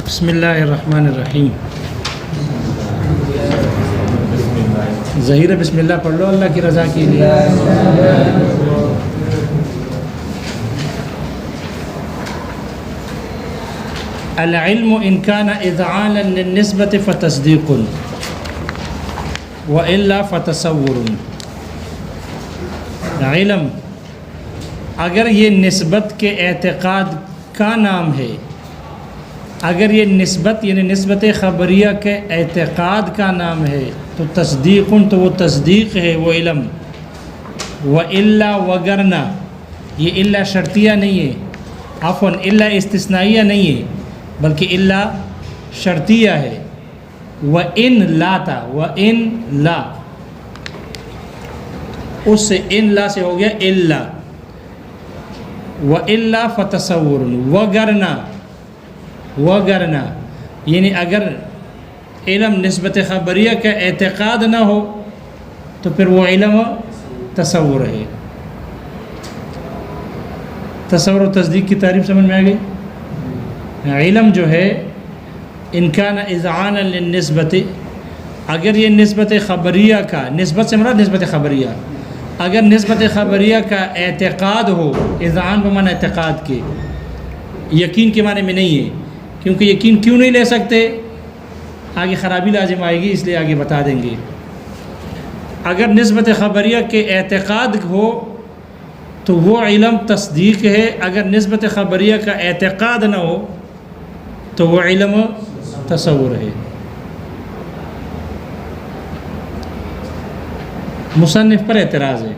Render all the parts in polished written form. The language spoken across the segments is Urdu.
بسم اللہ الرحمن الرحیم. ظہیر بسم اللہ پڑھ لو اللہ کی رضا کے لیے. العلم ان كان اذعانا للنسبة فتصدیق والا فتصور. علم اگر یہ نسبت کے اعتقاد کا نام ہے، اگر یہ نسبت یعنی نسبت خبریہ کے اعتقاد کا نام ہے تو تصدیق، تو وہ تصدیق ہے، وہ علم. وَإِلَّا وَگَرْنَا، یہ الا شرطیہ نہیں ہے، عفواً الا استثنائیہ نہیں ہے بلکہ الا شرطیہ ہے. وَإِن لا تھا، وَإِن لا، اس سے ان لا سے ہو گیا الا. وَإِلَّا فَتَصَوُّرٌ، وَگَرْنَا یعنی اگر علم نسبت خبریہ کا اعتقاد نہ ہو تو پھر وہ علم تصور ہے. تصور و تصدیق کی تعریف سمجھ میں آ گئی. علم جو ہے ان کان اذعانا للنسبت، اگر یہ نسبت خبریہ کا، نسبت سے مراد نسبت خبریہ، اگر نسبت خبریہ کا اعتقاد ہو، اذعان بمعنی اعتقاد کے، یقین کے معنی میں نہیں ہے، کیونکہ یقین کیوں نہیں لے سکتے، آگے خرابی لازم آئے گی اس لیے آگے بتا دیں گے. اگر نسبت خبریہ کے اعتقاد ہو تو وہ علم تصدیق ہے، اگر نسبت خبریہ کا اعتقاد نہ ہو تو وہ علم تصور ہے. مصنف پر اعتراض ہے.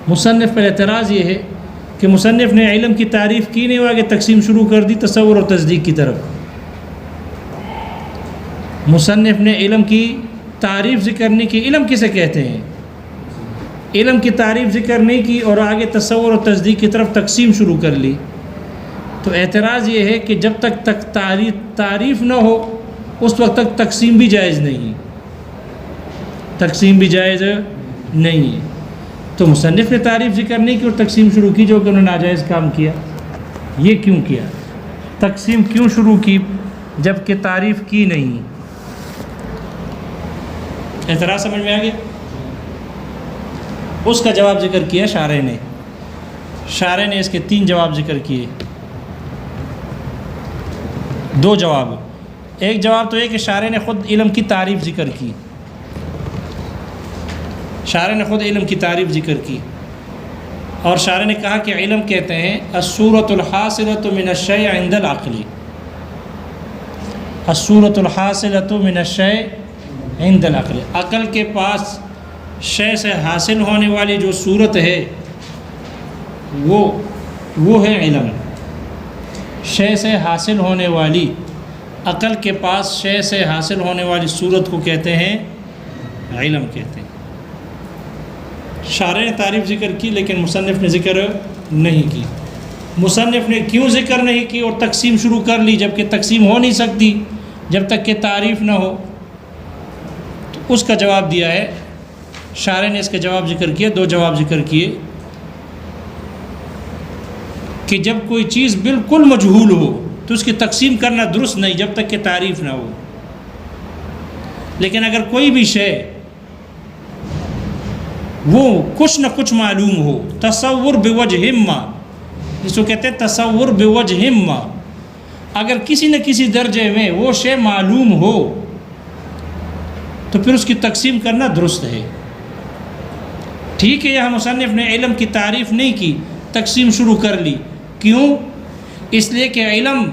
مصنف پر اعتراض یہ ہے کہ مصنف نے علم کی تعریف کی نہیں، وہ آگے تقسیم شروع کر دی تصور اور تصدیق کی طرف. مصنف نے علم کی تعریف ذکر نہیں کی. علم کسے کہتے ہیں؟ علم کی تعریف ذکر نہیں کی اور آگے تصور اور تصدیق کی طرف تقسیم شروع کر لی. تو اعتراض یہ ہے کہ جب تک تعریف نہ ہو اس وقت تک تقسیم بھی جائز نہیں، تقسیم بھی جائز نہیں ہے. تو مصنف نے تعریف ذکر نہیں کی اور تقسیم شروع کی، جو کہ انہوں نے ناجائز کام کیا. یہ کیوں کیا؟ تقسیم کیوں شروع کی جب کہ تعریف کی نہیں؟ اعتراض سمجھ میں آ گیا؟ اس کا جواب ذکر کیا شارح نے. شارح نے اس کے 3 جواب ذکر کیے. 2 جواب. ایک جواب تو یہ کہ شارح نے خود علم کی تعریف ذکر کی. شارح نے خود علم کی تعریف ذکر کی اور شارح نے کہا کہ علم کہتے ہیں الصورۃ الحاصلۃ من الشیء عند العقل. الصورۃ الحاصلۃ من الشیء عند العقل، عقل کے پاس شے سے حاصل ہونے والی جو صورت ہے وہ ہے علم. شے سے حاصل ہونے والی، عقل کے پاس شے سے حاصل ہونے والی صورت کو کہتے ہیں علم کہتے ہیں. شارح نے تعریف ذکر کی لیکن مصنف نے ذکر نہیں کی. مصنف نے کیوں ذکر نہیں کی اور تقسیم شروع کر لی جبکہ تقسیم ہو نہیں سکتی جب تک کہ تعریف نہ ہو؟ تو اس کا جواب دیا ہے شارح نے. اس کے جواب ذکر کیے، 2 جواب ذکر کیے کہ جب کوئی چیز بالکل مجہول ہو تو اس کی تقسیم کرنا درست نہیں جب تک کہ تعریف نہ ہو. لیکن اگر کوئی بھی شے وہ کچھ نہ کچھ معلوم ہو، تصور بوجہ ما، جس کو کہتے ہیں تصور بوجہ ما، اگر کسی نہ کسی درجے میں وہ شے معلوم ہو تو پھر اس کی تقسیم کرنا درست ہے. ٹھیک ہے، یہاں مصنف نے علم کی تعریف نہیں کی، تقسیم شروع کر لی. کیوں؟ اس لیے کہ علم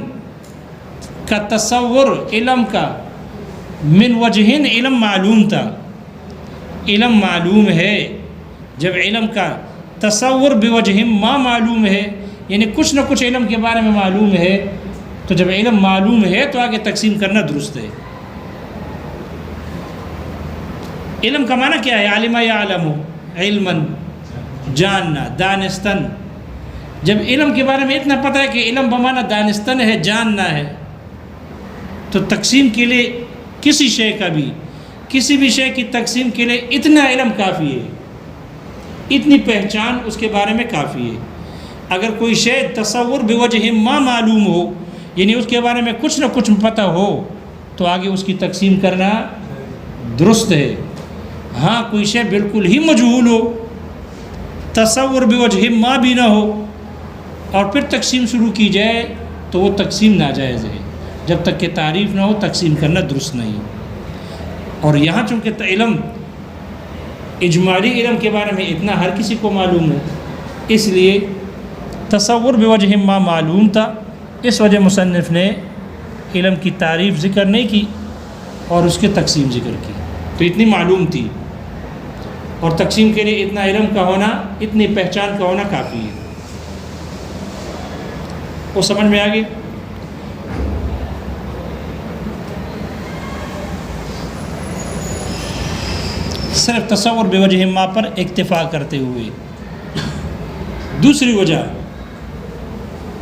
کا تصور، علم کا من وجہن علم معلوم تھا. علم معلوم ہے. جب علم کا تصور بوجہ ما معلوم ہے یعنی کچھ نہ کچھ علم کے بارے میں معلوم ہے، تو جب علم معلوم ہے تو آگے تقسیم کرنا درست ہے. علم کا معنی کیا ہے؟ عالم یعلم، علما، جاننا، دانستن. جب علم کے بارے میں اتنا پتہ ہے کہ علم بمعنی دانستن ہے، جاننا ہے، تو تقسیم کے لیے کسی شے کا بھی، کسی بھی شے کی تقسیم کے لیے اتنا علم کافی ہے، اتنی پہچان اس کے بارے میں کافی ہے. اگر کوئی شے تصور بوجہ ما معلوم ہو یعنی اس کے بارے میں کچھ نہ کچھ پتہ ہو تو آگے اس کی تقسیم کرنا درست ہے۔ ہاں کوئی شے بالکل ہی مجہول ہو، تصور بوجہ ما بھی نہ ہو، اور پھر تقسیم شروع کی جائے تو وہ تقسیم ناجائز ہے۔ جب تک کہ تعریف نہ ہو تقسیم کرنا درست نہیں۔ اور یہاں چونکہ علم اجمالی علم کے بارے میں اتنا ہر کسی کو معلوم ہے، اس لیے تصور بوجہ ما معلوم تھا، اس وجہ مصنف نے علم کی تعریف ذکر نہیں کی اور اس کی تقسیم ذکر کی۔ تو اتنی معلوم تھی، اور تقسیم کے لیے اتنا علم کا ہونا، اتنی پہچان کا ہونا کافی ہے۔ وہ سمجھ میں آگے؟ صرف تصور بوجہ ما پر اکتفا کرتے ہوئے۔ دوسری وجہ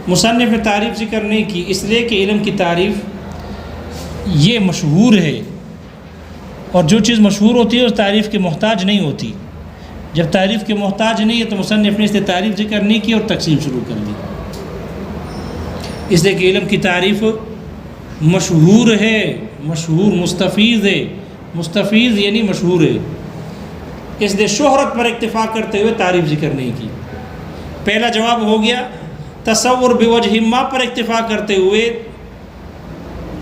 مصنف نے تعریف ذکر نہیں کی، اس لیے کہ علم کی تعریف یہ مشہور ہے، اور جو چیز مشہور ہوتی ہے اس تعریف کے محتاج نہیں ہوتی۔ جب تعریف کے محتاج نہیں ہے تو مصنف نے اس لیے تعریف ذکر نہیں کی اور تقسیم شروع کر دی، اس لیے کہ علم کی تعریف مشہور ہے، مشہور مستفیض ہے، مستفیض یعنی مشہور ہے، اس لیے شہرت پر اکتفا کرتے ہوئے تعریف ذکر نہیں کی۔ پہلا جواب ہو گیا، تصور بوجہ ما پر اکتفا کرتے ہوئے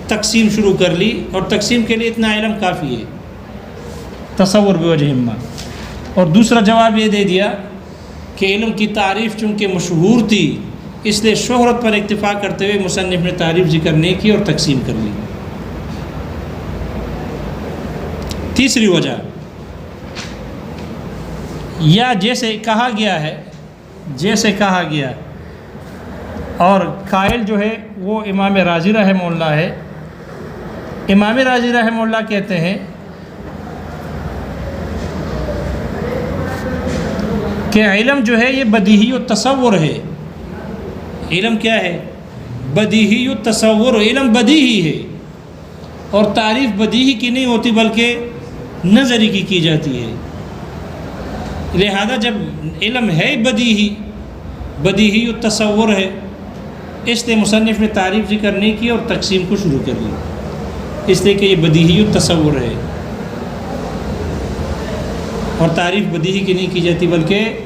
تقسیم شروع کر لی، اور تقسیم کے لیے اتنا علم کافی ہے، تصور بوجہ ما۔ اور دوسرا جواب یہ دے دیا کہ علم کی تعریف چونکہ مشہور تھی، اس لیے شہرت پر اکتفا کرتے ہوئے مصنف نے تعریف ذکر نہیں کی اور تقسیم کر لی۔ تیسری وجہ، یا جیسے کہا گیا ہے، جیسے کہا گیا، اور قائل جو ہے وہ امام رازی رحمہ اللہ ہے۔ امام رازی رحمہ اللہ کہتے ہیں کہ علم جو ہے یہ بدیہی التصور ہے۔ علم کیا ہے؟ بدیہی التصور، علم بدیہی ہے، اور تعریف بدیہی کی نہیں ہوتی بلکہ نظری کی جاتی ہے۔ لہذا جب علم ہے بدیہی التصور ہے، اس لیے مصنف نے تعریف ذکر نہیں کی اور تقسیم کو شروع کر لی، اس لیے کہ یہ بدیہی التصور ہے، اور تعریف بدیہی کی نہیں کی جاتی بلکہ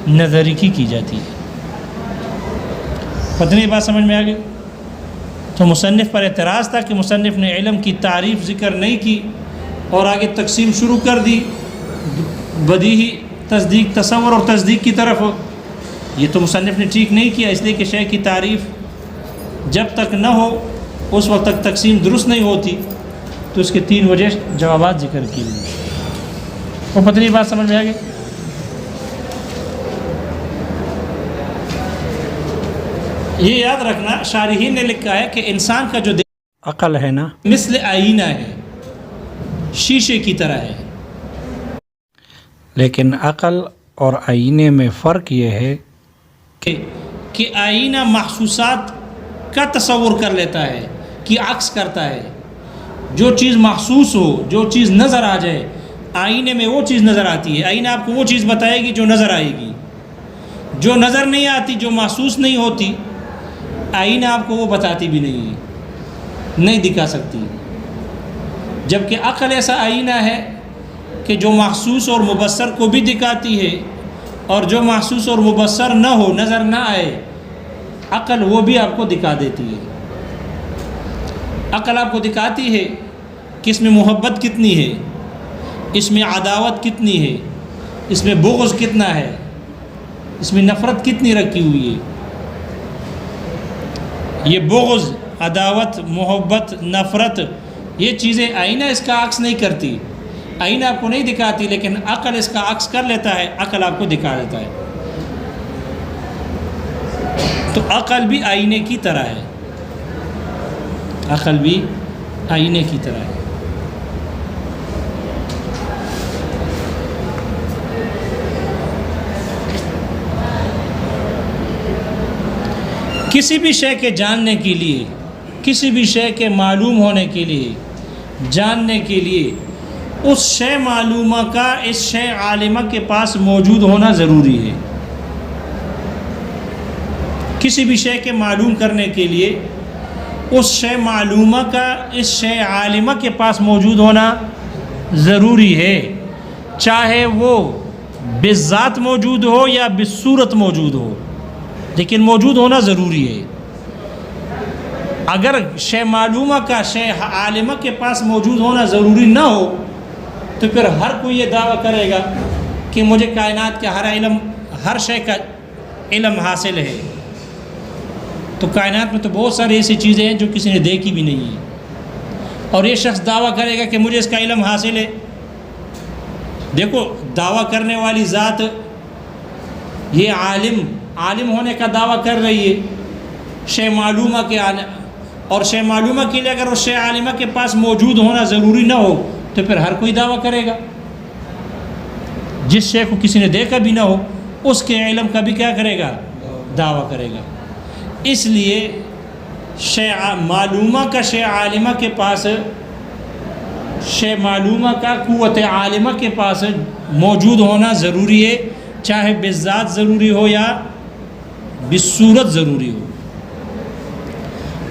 نظری کی جاتی ہے۔ پتہ بات سمجھ میں آ گئی؟ تو مصنف پر اعتراض تھا کہ مصنف نے علم کی تعریف ذکر نہیں کی اور آگے تقسیم شروع کر دی بدیہی، تصدیق، تصور اور تصدیق کی طرف۔ یہ تو مصنف نے ٹھیک نہیں کیا، اس لیے کہ شے کی تعریف جب تک نہ ہو اس وقت تک تقسیم درست نہیں ہوتی۔ تو اس کے تین وجہ جوابات ذکر کی گئی۔ وہ پتہ بات سمجھ میں آ گئی؟ یہ یاد رکھنا، شارحین نے لکھا ہے کہ انسان کا جو عقل ہے نا، مثل آئینہ ہے، شیشے کی طرح ہے۔ لیکن عقل اور آئینے میں فرق یہ ہے کہ آئینہ محسوسات کا تصور کر لیتا ہے، کہ عکس کرتا ہے۔ جو چیز محسوس ہو، جو چیز نظر آ جائے، آئینے میں وہ چیز نظر آتی ہے۔ آئینہ آپ کو وہ چیز بتائے گی جو نظر آئے گی۔ جو نظر نہیں آتی، جو محسوس نہیں ہوتی، آئینہ آپ کو وہ بتاتی بھی نہیں ہے، نہیں دکھا سکتی۔ جبکہ عقل ایسا آئینہ ہے کہ جو محسوس اور مبصر کو بھی دکھاتی ہے، اور جو محسوس اور مبصر نہ ہو، نظر نہ آئے، عقل وہ بھی آپ کو دکھا دیتی ہے۔ عقل آپ کو دکھاتی ہے کہ اس میں محبت کتنی ہے، اس میں عداوت کتنی ہے، اس میں بغض کتنا ہے، اس میں نفرت کتنی رکھی ہوئی ہے۔ یہ بغض، عداوت، محبت، نفرت، یہ چیزیں آئینہ اس کا عکس نہیں کرتی، آئینہ آپ کو نہیں دکھاتی، لیکن عقل اس کا عکس کر لیتا ہے، عقل آپ کو دکھا دیتا ہے۔ تو عقل بھی آئینے کی طرح ہے، عقل بھی آئینے کی طرح ہے۔ کسی بھی شے کے جاننے کے لیے، کسی بھی شے کے معلوم ہونے کے لیے، جاننے کے لیے، اس شے معلومہ کا اس شے عالمہ کے پاس موجود ہونا ضروری ہے۔ کسی بھی شے کے معلوم کرنے کے لیے اس شے معلومہ کا اس شے عالمہ کے پاس موجود ہونا ضروری ہے، چاہے وہ بالذات موجود ہو یا بالصورت موجود ہو، لیکن موجود ہونا ضروری ہے۔ اگر شے معلومہ کا شے عالمہ کے پاس موجود ہونا ضروری نہ ہو تو پھر ہر کوئی یہ دعویٰ کرے گا کہ مجھے کائنات کا ہر شے کا علم حاصل ہے، تو کائنات میں تو بہت ساری ایسی چیزیں ہیں جو کسی نے دیکھی بھی نہیں ہیں، اور یہ شخص دعویٰ کرے گا کہ مجھے اس کا علم حاصل ہے۔ دیکھو، دعویٰ کرنے والی ذات یہ عالم ہونے کا دعویٰ کر رہی ہے شے معلومہ کے اور شے معلومہ کے لیے اگر اس شے عالمہ کے پاس موجود ہونا ضروری نہ ہو تو پھر ہر کوئی دعویٰ کرے گا۔ جس شے کو کسی نے دیکھا بھی نہ ہو اس کے علم کا بھی کیا کرے گا؟ دعویٰ کرے گا۔ اس لیے شے معلومہ کا شے عالمہ کے پاس، شے معلومہ کا قوت عالمہ کے پاس موجود ہونا ضروری ہے، چاہے بالذات ضروری ہو یا بالصورت ضروری ہو،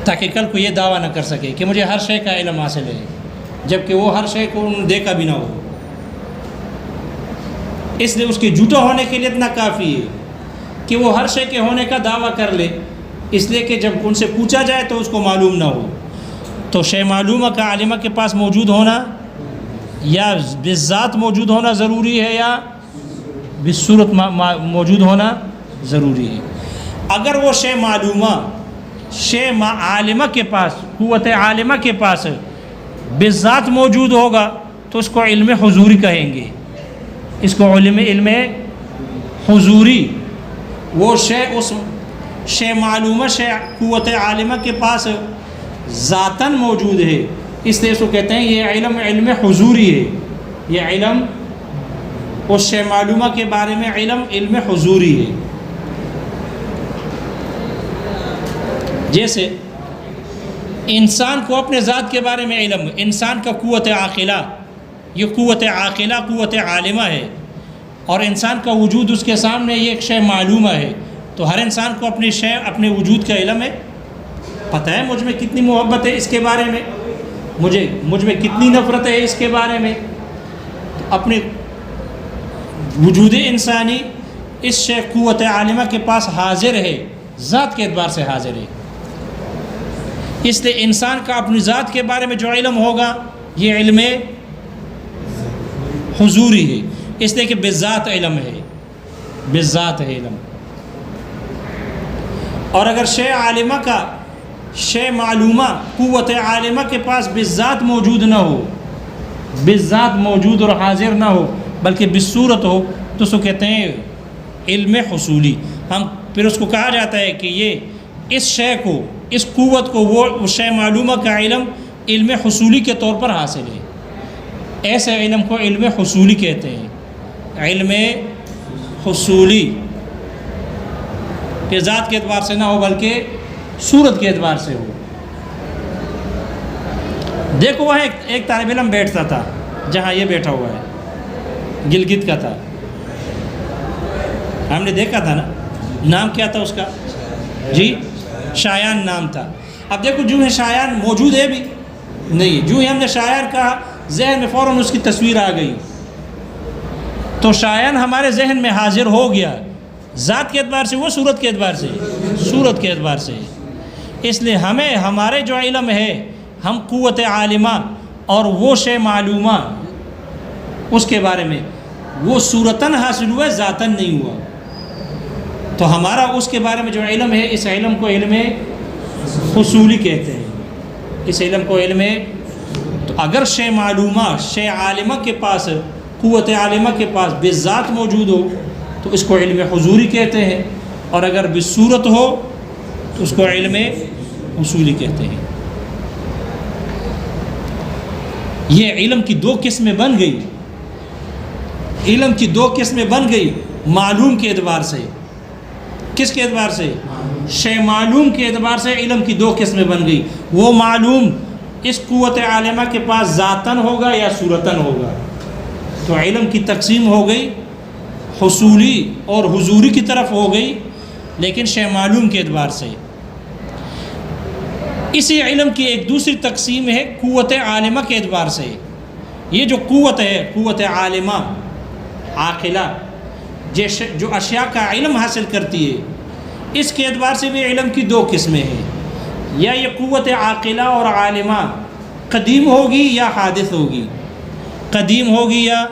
تاکہ کل کو یہ دعویٰ نہ کر سکے کہ مجھے ہر شے کا علم حاصل ہے، جبکہ وہ ہر شے کو دیکھا بھی نہ ہو۔ اس لیے اس کے جھوٹا ہونے کے لیے اتنا کافی ہے کہ وہ ہر شے کے ہونے کا دعویٰ کر لے، اس لیے کہ جب ان سے پوچھا جائے تو اس کو معلوم نہ ہو۔ تو شے معلومہ کا عالمہ کے پاس موجود ہونا یا بالذات موجود ہونا ضروری ہے یا بالصورت موجود ہونا ضروری ہے۔ اگر وہ شے معلومہ شے عالمہ کے پاس، قوت عالمہ کے پاس بالذات موجود ہوگا تو اس کو علم حضوری کہیں گے، اس کو علم حضوری۔ وہ شے اس شے معلومہ شے قوت عالمہ کے پاس ذاتاً موجود ہے، اس لیے اس کو کہتے ہیں یہ علم حضوری ہے۔ یہ علم اس شے معلومہ کے بارے میں علم حضوری ہے۔ جیسے انسان کو اپنے ذات کے بارے میں علم، انسان کا قوت عاقلہ، یہ قوت عاقلہ قوت عالمہ ہے، اور انسان کا وجود اس کے سامنے یہ ایک شے معلومہ ہے، تو ہر انسان کو اپنے وجود کا علم ہے، پتہ ہے مجھ میں کتنی محبت ہے اس کے بارے میں، مجھ میں کتنی نفرت ہے اس کے بارے میں۔ اپنے وجود انسانی اس شے قوت عالمہ کے پاس حاضر ہے، ذات کے اعتبار سے حاضر ہے۔ اس لیے انسان کا اپنی ذات کے بارے میں جو علم ہوگا یہ علم حضوری ہے، اس لیے کہ بالذات علم ہے، بالذات ہے علم۔ اور اگر شے عالمہ کا شے معلومہ قوت عالمہ کے پاس بالذات موجود نہ ہو، بالذات موجود اور حاضر نہ ہو بلکہ بالصورت ہو، تو اس کو کہتے ہیں علم حصولی۔ پھر اس کو کہا جاتا ہے کہ یہ اس شے کو، اس قوت کو وہ شے معلومہ کا علم حصولی کے طور پر حاصل ہے۔ ایسے علم کو علم حصولی کہتے ہیں، علم حصولی، کہ ذات کے اعتبار سے نہ ہو بلکہ صورت کے اعتبار سے ہو۔ دیکھو وہاں ایک طالب علم بیٹھتا تھا جہاں یہ بیٹھا ہوا ہے، گلگت کا تھا، ہم نے دیکھا تھا نا، نام کیا تھا اس کا؟ جی شایان نام تھا۔ اب دیکھو جو ہے شایان موجود ہے بھی نہیں، جو ہی ہم نے شایان کہا ذہن میں فوراً اس کی تصویر آ گئی، تو شایان ہمارے ذہن میں حاضر ہو گیا، ذات کے اعتبار سے وہ صورت کے اعتبار سے، صورت کے اعتبار سے۔ اس لیے ہمارے جو علم ہے، ہم قوت عالمہ اور وہ شے معلومہ اس کے بارے میں وہ صورتاً حاصل ہوا ہے، ذاتاً نہیں ہوا۔ تو ہمارا اس کے بارے میں جو علم ہے، اس علم کو علم حصولی کہتے ہیں، اس علم کو علم۔ تو اگر شے معلومہ شے عالمہ کے پاس، قوت عالمہ کے پاس بالذات موجود ہو تو اس کو علم حضوری کہتے ہیں، اور اگر بالصورت ہو تو اس کو علم حصولی کہتے ہیں۔ یہ علم کی دو قسمیں بن گئی، علم کی دو قسمیں بن گئی معلوم کے اعتبار سے۔ کس کے اعتبار سے؟ شے معلوم کے اعتبار سے علم کی دو قسمیں بن گئی۔ وہ معلوم اس قوت عالمہ کے پاس ذاتاً ہوگا یا صورتاً ہوگا، تو علم کی تقسیم ہو گئی، حصولی اور حضوری کی طرف ہو گئی، لیکن شے معلوم کے اعتبار سے۔ اسی علم کی ایک دوسری تقسیم ہے قوت عالمہ کے اعتبار سے. یہ جو قوت ہے، قوت عالمہ عاقلہ، جو اشیاء کا علم حاصل کرتی ہے، اس کے اعتبار سے بھی علم کی دو قسمیں ہیں. یا یہ قوت عاقلہ اور عالمہ قدیم ہوگی یا حادث ہوگی. قدیم ہوگی یا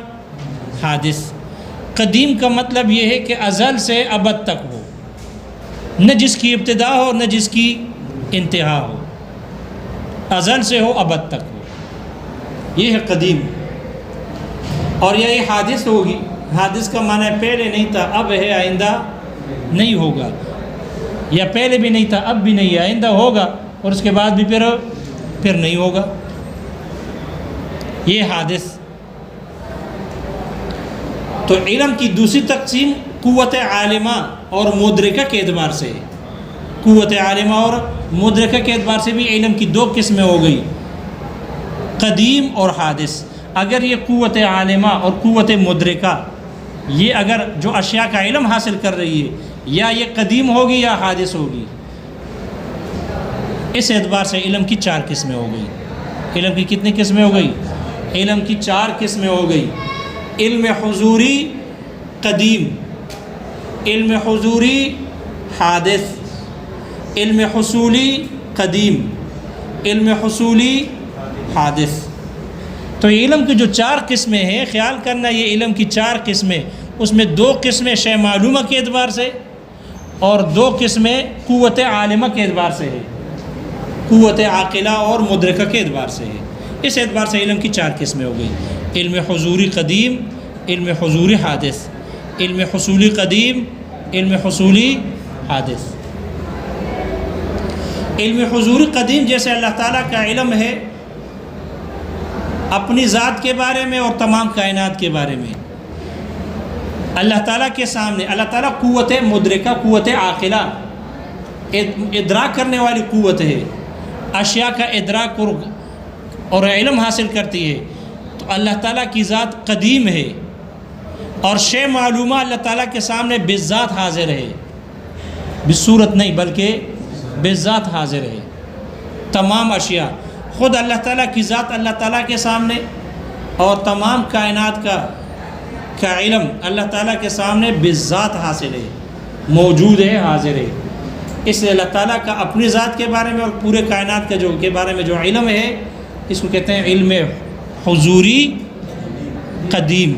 حادث. قدیم کا مطلب یہ ہے کہ ازل سے ابد تک ہو، نہ جس کی ابتدا ہو نہ جس کی انتہا ہو، ازل سے ہو ابد تک ہو، یہ ہے قدیم. اور یہ حادث ہوگی. حادث کا معنی پہلے نہیں تھا اب ہے آئندہ نہیں ہوگا، یا پہلے بھی نہیں تھا اب بھی نہیں آئندہ ہوگا، اور اس کے بعد بھی پھر نہیں ہوگا. یہ حادث. تو علم کی دوسری تقسیم قوت عالمہ اور مدرکہ کے اعتبار سے. قوت عالمہ اور مدرکہ کے اعتبار سے بھی علم کی دو قسمیں ہو گئی، قدیم اور حادث. اگر یہ قوت عالمہ اور قوت مدرکہ، یہ اگر جو اشیاء کا علم حاصل کر رہی ہے، یا یہ قدیم ہوگی یا حادث ہوگی. اس اعتبار سے علم کی چار قسمیں ہو گئی. علم کی کتنی قسمیں ہو گئی؟ علم کی چار قسمیں ہو گئی. علم حضوری قدیم، علم حضوری حادث، علم حصولی قدیم، علم حصولی حادث. تو علم کی جو چار قسمیں ہیں، خیال کرنا یہ علم کی چار قسمیں، اس میں دو قسمیں شے معلومہ کے اعتبار سے اور دو قسمیں قوت عالمہ کے اعتبار سے ہے، قوت عاقلہ اور مدرکہ کے اعتبار سے ہے. اس اعتبار سے علم کی چار قسمیں ہو گئی: علم حضوری قدیم، علم حضوری حادث، علم حصولی قدیم، علم حصولی حادث. علم حضوری قدیم جیسے اللہ تعالیٰ کا علم ہے اپنی ذات کے بارے میں اور تمام کائنات کے بارے میں. اللہ تعالیٰ کے سامنے اللہ تعالیٰ قوت مدرکہ، قوت عاقلہ، ادراک کرنے والی قوت ہے، اشیاء کا ادراک اور علم حاصل کرتی ہے. تو اللہ تعالیٰ کی ذات قدیم ہے اور شے معلومہ اللہ تعالیٰ کے سامنے بالذات حاضر ہے، بالصورت نہیں بلکہ بالذات حاضر ہے. تمام اشیاء، خود اللہ تعالیٰ کی ذات اللہ تعالیٰ کے سامنے اور تمام کائنات کا علم اللہ تعالیٰ کے سامنے بالذات حاصل ہے، موجود ہے، حاضر ہے. اس لیے اللہ تعالیٰ کا اپنی ذات کے بارے میں اور پورے کائنات کے بارے میں جو علم ہے، اس کو کہتے ہیں علم حضوری قدیم.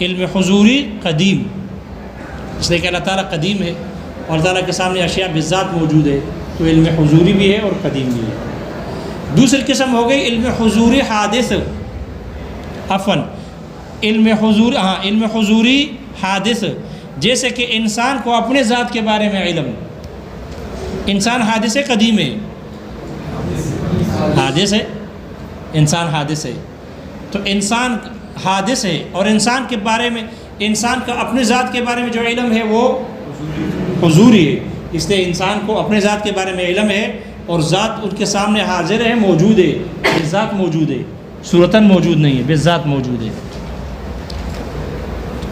علم حضوری قدیم اس لیے کہ اللہ تعالیٰ قدیم ہے اور اللہ تعالیٰ کے سامنے اشیاء بالذات موجود ہے، تو علم حضوری بھی ہے اور قدیم بھی ہے. دوسری قسم ہو گئی علم حضوری حادث. علم حضوری حادث، جیسے کہ انسان کو اپنے ذات کے بارے میں علم. انسان حادث ہے قدیم ہے؟ حادث ہے. انسان حادث ہے. تو انسان حادث ہے اور انسان کے بارے میں، انسان کا اپنے ذات کے بارے میں جو علم ہے وہ حضوری ہے. اس لیے انسان کو اپنے ذات کے بارے میں علم ہے اور ذات ان کے سامنے حاضر ہے، موجود ہے، بالذات موجود ہے، صورتاً موجود نہیں ہے، بالذات موجود ہے.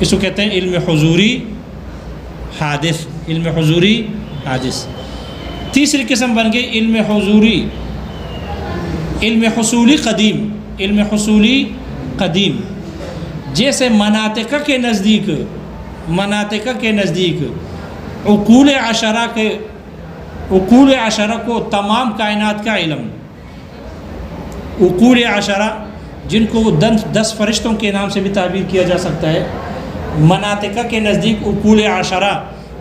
اس کو کہتے ہیں علم حضوری حادث. علم حضوری حادث. تیسری قسم بن گئی علم حضوری، علم حصولی قدیم. علم حصولی قدیم جیسے مناطقہ کے نزدیک عقول عشرہ کو تمام کائنات کا علم. عقول عشرہ جن کو 10 فرشتوں کے نام سے بھی تعبیر کیا جا سکتا ہے. مناطقہ کے نزدیک عقول عشرہ،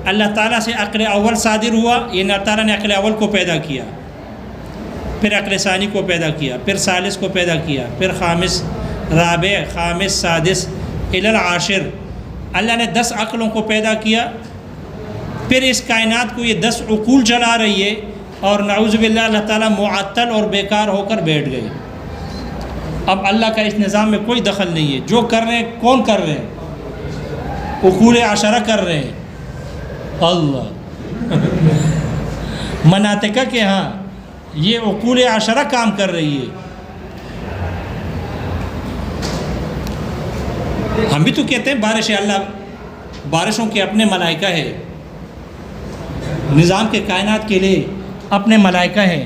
اللہ تعالیٰ سے عقل اول صادر ہوا، یہ اللہ تعالیٰ نے عقل اول کو پیدا کیا، پھر عقل ثانی کو پیدا کیا، پھر ثالث کو پیدا کیا، پھر خامس، رابع، خامس، سادس الی العاشر. اللہ نے 10 عقلوں کو پیدا کیا، پھر اس کائنات کو یہ 10 عقول چلا رہی ہے، اور نعوذ باللہ اللہ تعالیٰ معطل اور بیکار ہو کر بیٹھ گئے. اب اللہ کا اس نظام میں کوئی دخل نہیں ہے. جو کر رہے ہیں کون کر رہے ہیں؟ عقول عشرہ کر رہے ہیں، اللہ. مناطقہ کے ہاں یہ عقول عشرہ کام کر رہی ہے. ہم بھی تو کہتے ہیں بارش ہے، اللہ بارشوں کے اپنے ملائکہ ہے، نظام کے کائنات کے لیے اپنے ملائکہ ہیں.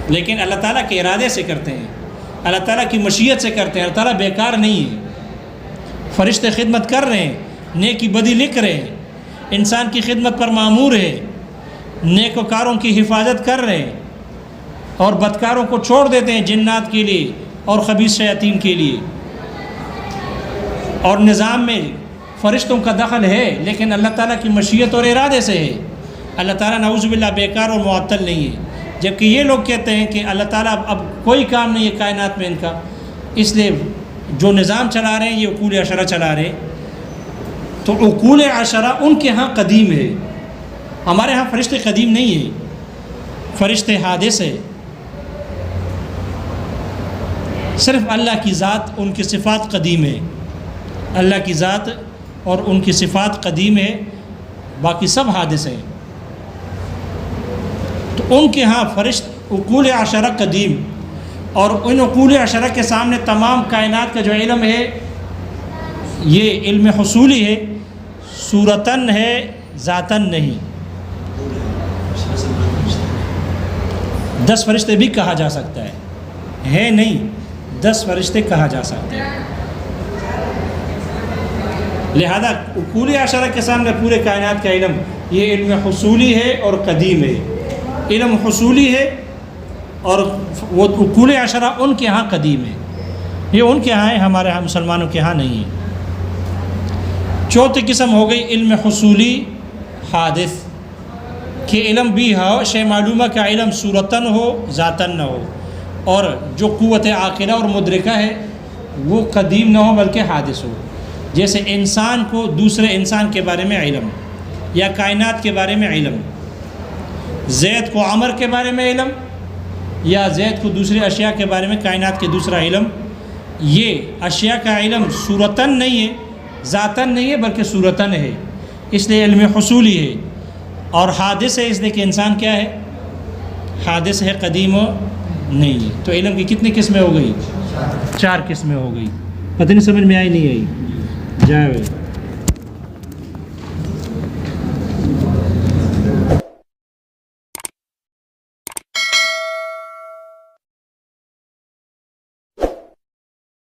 لیکن اللہ تعالیٰ کے ارادے سے کرتے ہیں، اللہ تعالیٰ کی مشیت سے کرتے ہیں۔ اللہ تعالیٰ بیکار نہیں ہے، فرشتے خدمت کر رہے ہیں، نیکی بدی لکھ رہے ہیں، انسان کی خدمت پر مامور ہے، نیکوکاروں کی حفاظت کر رہے ہیں اور بدکاروں کو چھوڑ دیتے ہیں جنات کے لیے اور خبیث شیاطین کے لیے۔ اور نظام میں فرشتوں کا دخل ہے، لیکن اللہ تعالیٰ کی مشیت اور ارادے سے ہے۔ اللہ تعالیٰ نعوذ باللہ بیکار اور معطل نہیں ہے، جبکہ یہ لوگ کہتے ہیں کہ اللہ تعالیٰ اب کوئی کام نہیں ہے کائنات میں ان کا، اس لیے جو نظام چلا رہے ہیں یہ عقول عشرہ چلا رہے ہیں۔ تو عقول عشرہ ان کے ہاں قدیم ہے، ہمارے ہاں فرشتے قدیم نہیں ہے، فرشتے حادث ہے۔ صرف اللہ کی ذات، ان کی صفات قدیم ہے، اللہ کی ذات اور ان کی صفات قدیم ہے، باقی سب حادث ہیں۔ تو ان کے ہاں فرشت عقول عشرہ قدیم، اور ان عقول عشرہ کے سامنے تمام کائنات کا جو علم ہے یہ علم حصولی ہے، صورتاً ہے، ذاتاً نہیں۔ 10 فرشتے بھی کہا جا سکتا ہے نہیں، 10 فرشتے کہا جا سکتے ہیں۔ لہذا عقول عشرہ کے سامنے پورے کائنات کا علم یہ علم حصولی ہے اور قدیم ہے، علم حصولی ہے، اور وہ عقول عشرہ ان کے ہاں قدیم ہے، یہ ان کے ہاں ہے، ہمارے ہاں مسلمانوں کے ہاں نہیں ہے۔ چوتھی قسم ہو گئی علم حصولی حادث، کہ علم بھی ہو، شے معلومہ کا علم صورتاً ہو ذاتاً نہ ہو، اور جو قوت عاقلہ اور مدرکہ ہے وہ قدیم نہ ہو بلکہ حادث ہو۔ جیسے انسان کو دوسرے انسان کے بارے میں علم، یا کائنات کے بارے میں علم، زید کو عمر کے بارے میں علم، یا زید کو دوسرے اشیاء کے بارے میں کائنات کے دوسرا علم، یہ اشیاء کا علم صورتاً نہیں ہے، ذاتاً نہیں ہے بلکہ صورتاً ہے، اس لیے علم حصولی ہے۔ اور حادث ہے اس لیے کہ انسان کیا ہے، حادث ہے، قدیم و نہیں ہے۔ تو علم کی کتنی قسمیں ہو گئی؟ 4 قسمیں ہو گئی۔ پتہ نہیں سمجھ میں آئی نہیں آئی؟ جائے